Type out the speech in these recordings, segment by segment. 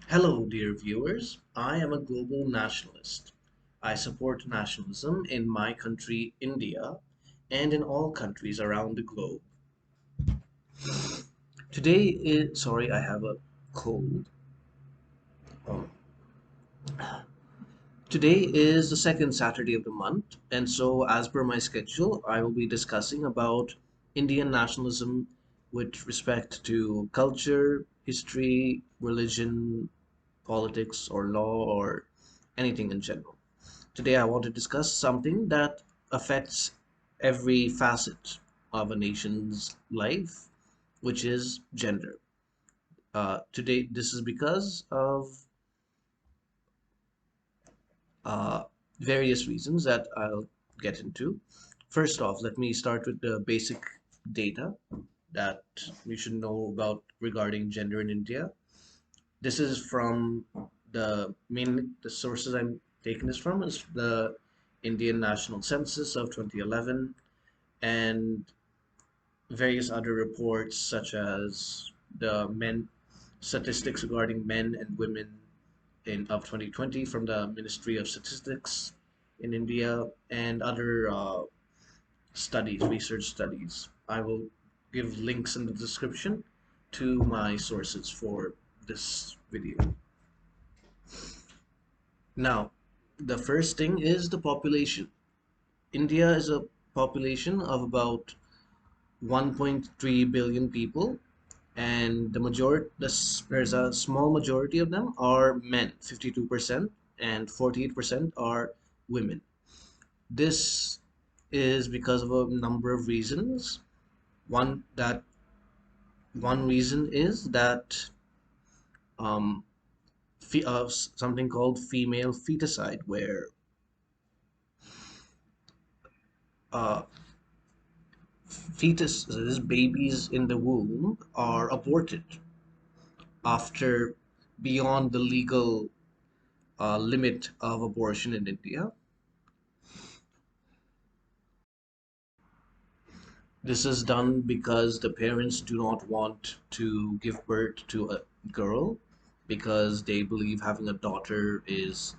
Hello, dear viewers. I am a global nationalist. I support nationalism in my country, India, and in all countries around the globe. Sorry, I have a cold. Um, Today is the second Saturday of the month, and so as per my schedule, I will be discussing about Indian nationalism with respect to culture, history, religion, politics, or law, or anything in general. Today, I want to discuss something that affects every facet of a nation's life, which is gender. Today, this is because of uh, various reasons that I'll get into. First off, let me start with the basic data that you should know about regarding gender in India. This is from the sources I'm taking this from is the Indian National Census of 2011 and various other reports such as the men statistics regarding men and women in of 2020 from the Ministry of Statistics in India and other research studies. I will give links in the description to my sources for this video. Now, the first thing is the population. India is a population of about 1.3 billion people, and there's a small majority of them are men, 52%, and 48% are women. This is because of a number of reasons. One that one reason is that um, something called female feticide, where uh, fetuses, babies in the womb, are aborted after beyond the legal limit of abortion in India. This is done because the parents do not want to give birth to a girl because they believe having a daughter is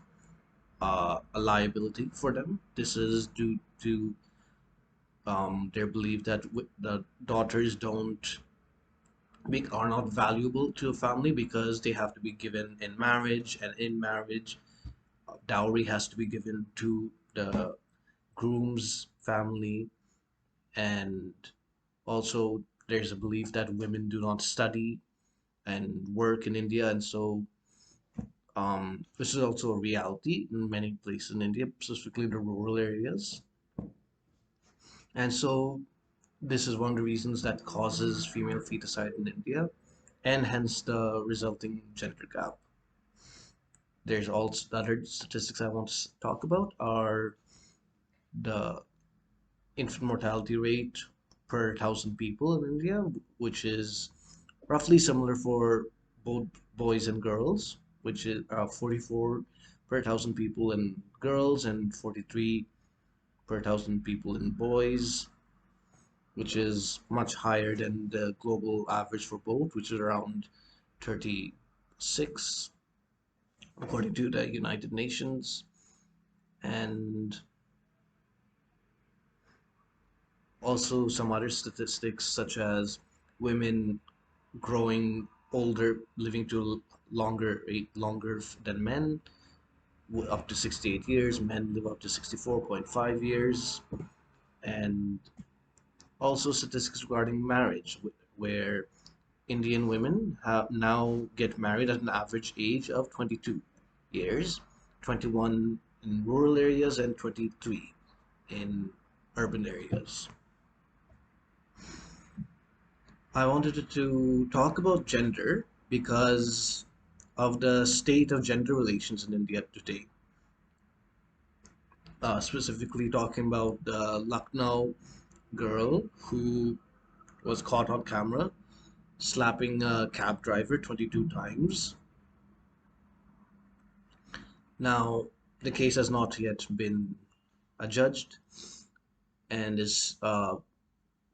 a liability for them. This is due to their belief that the daughters don't are not valuable to a family because they have to be given in marriage, and in marriage, dowry has to be given to the groom's family, and also there's a belief that women do not study and work in India, and so this is also a reality in many places in India, specifically in the rural areas. And so this is one of the reasons that causes female feticide in India, and hence the resulting gender gap. There's also other statistics I want to talk about are the infant mortality rate per thousand people in India, which is roughly similar for both boys and girls, which is 44 per thousand people in girls and 43 per thousand people in boys, which is much higher than the global average for both, which is around 36, according to the United Nations. And also some other statistics, such as women growing older, living to longer than men, up to 68 years. Men live up to 64.5 years. And also statistics regarding marriage, where Indian women have now get married at an average age of 22 years, 21 in rural areas and 23 in urban areas. I wanted to talk about gender because of the state of gender relations in India today. Specifically talking about the Lucknow girl who was caught on camera slapping a cab driver 22 times. Now, the case has not yet been adjudged and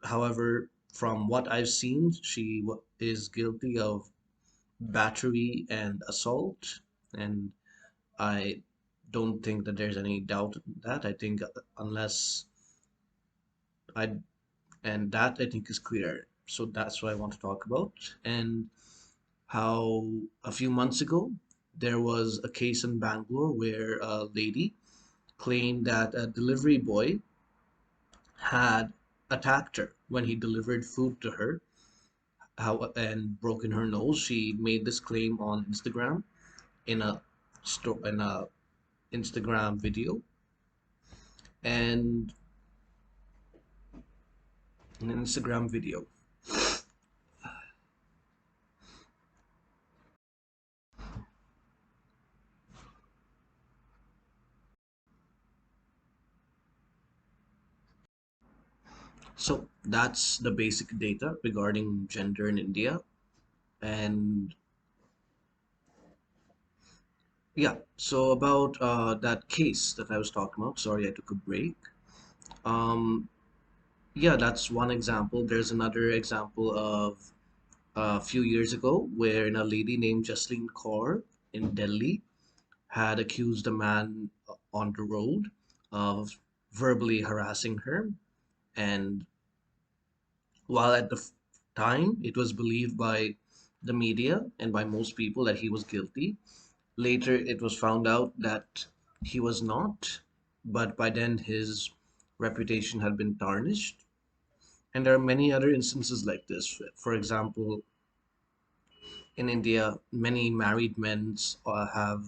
however, from what I've seen, she is guilty of battery and assault. And I don't think that there's any doubt in that. I think unless I and that I think is clear. So that's what I want to talk about. And how a few months ago there was a case in Bangalore where a lady claimed that a delivery boy had attacked her when he delivered food to her, how and broken her nose. She made this claim on Instagram in a Instagram video, and an Instagram video. So that's the basic data regarding gender in India. And yeah, so about that case that I was talking about. Sorry, I took a break. Um, yeah, that's one example. There's another example of a few years ago where a lady named Jasleen Kaur in Delhi had accused a man on the road of verbally harassing her. And while at the time it was believed by the media and by most people that he was guilty, later it was found out that he was not. But by then his reputation had been tarnished. And there are many other instances like this. For example, in India, many married men have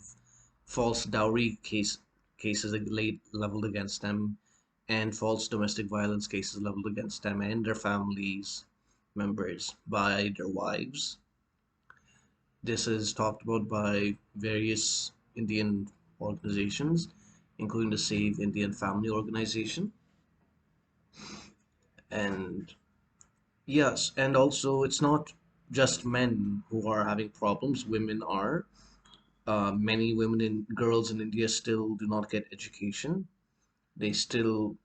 false dowry cases leveled against them, and false domestic violence cases leveled against them and their families members by their wives. This is talked about by various Indian organizations, including the Save Indian Family Organization. And yes, and also it's not just men who are having problems, women are. Many women and girls in India still do not get education. They still,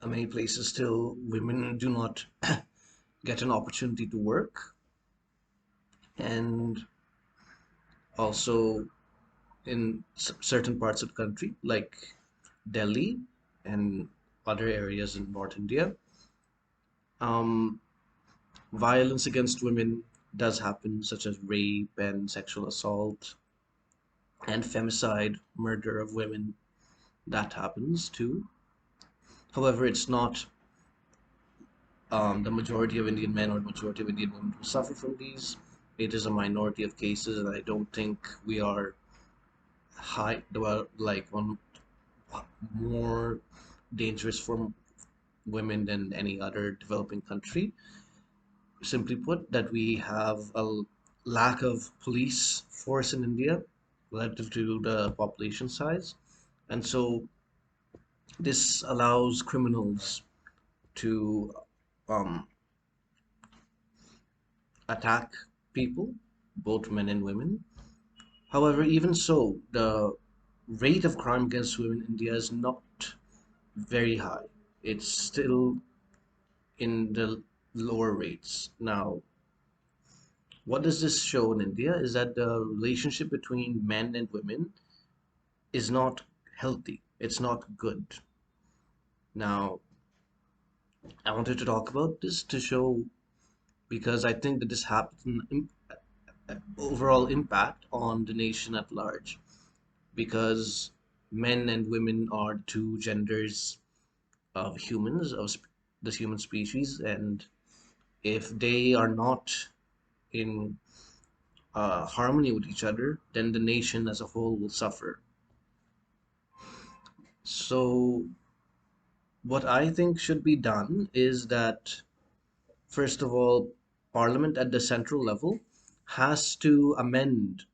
many places still, women do not get an opportunity to work. And also in certain parts of the country, like Delhi and other areas in North India, um, violence against women does happen, such as rape and sexual assault and femicide, murder of women. That happens too. However, it's not the majority of Indian men or the majority of Indian women who suffer from these. It is a minority of cases, and I don't think we are well, like on more dangerous for women than any other developing country. Simply put, that we have a lack of police force in India relative to the population size, and so this allows criminals to um, attack people, both men and women. However, even so, the rate of crime against women in India is not very high. It's still in the lower rates. Now, what does this show in India is that the relationship between men and women is not healthy. It's not good. Now, I wanted to talk about this to show because I think that this has an overall impact on the nation at large because men and women are two genders of humans, of the human species, and if they are not in harmony with each other, then the nation as a whole will suffer. So, what I think should be done is that, first of all, Parliament at the central level has to amend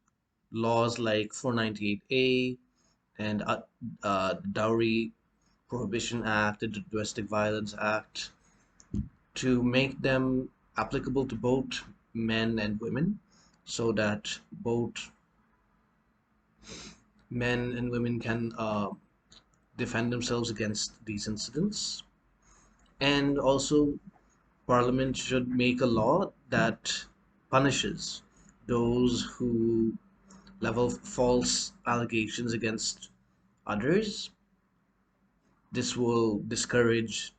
laws like 498A and Dowry Prohibition Act, the Domestic Violence Act, to make them applicable to both men and women so that both men and women can defend themselves against these incidents. And also, Parliament should make a law that punishes those who level false allegations against others. This will discourage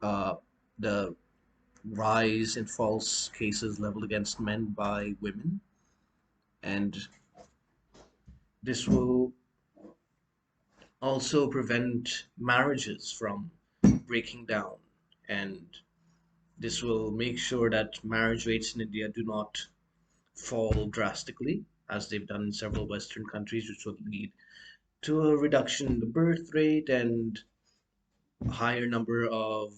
uh, the rise in false cases leveled against men by women, and this will also prevent marriages from breaking down, and this will make sure that marriage rates in India do not fall drastically as they've done in several Western countries, which would lead to a reduction in the birth rate and a higher number of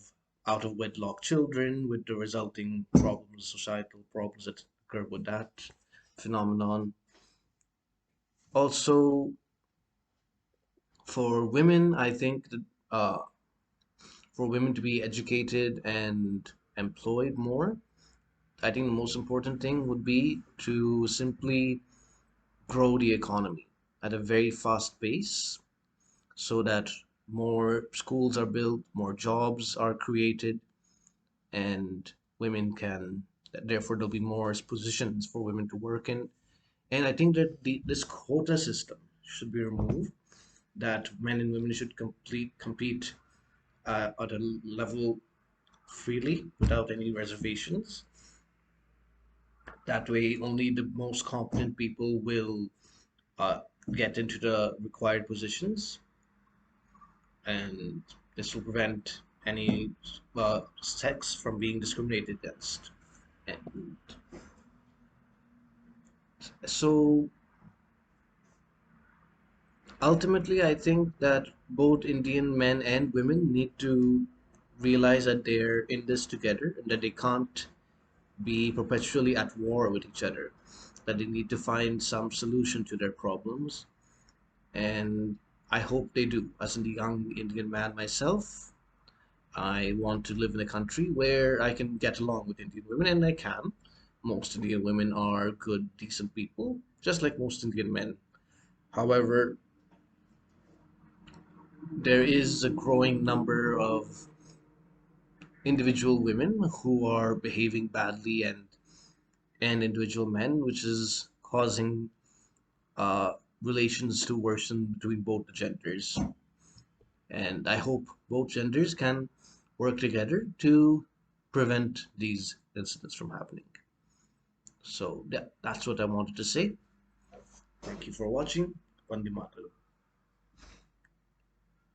out of wedlock children, with the resulting problems, societal problems that occur with that phenomenon. Also, for women, I think that for women to be educated and employed more, I think the most important thing would be to simply grow the economy at a very fast pace so that more schools are built, more jobs are created, and women can, therefore, there'll be more positions for women to work in. And I think that this quota system should be removed, that men and women should compete at a level freely without any reservations. That way, only the most competent people will uh, get into the required positions, and this will prevent any sex from being discriminated against. And so ultimately, I think that both Indian men and women need to realize that they're in this together and that they can't be perpetually at war with each other, that they need to find some solution to their problems. And I hope they do. As a young Indian man myself, I want to live in a country where I can get along with Indian women, and I can. Most Indian women are good, decent people, just like most Indian men. However, there is a growing number of individual women who are behaving badly, and individual men, which is causing uh, relations to worsen between both the genders. And I hope both genders can work together to prevent these incidents from happening. So yeah, that's what I wanted to say. Thank you for watching. Vande Mataram.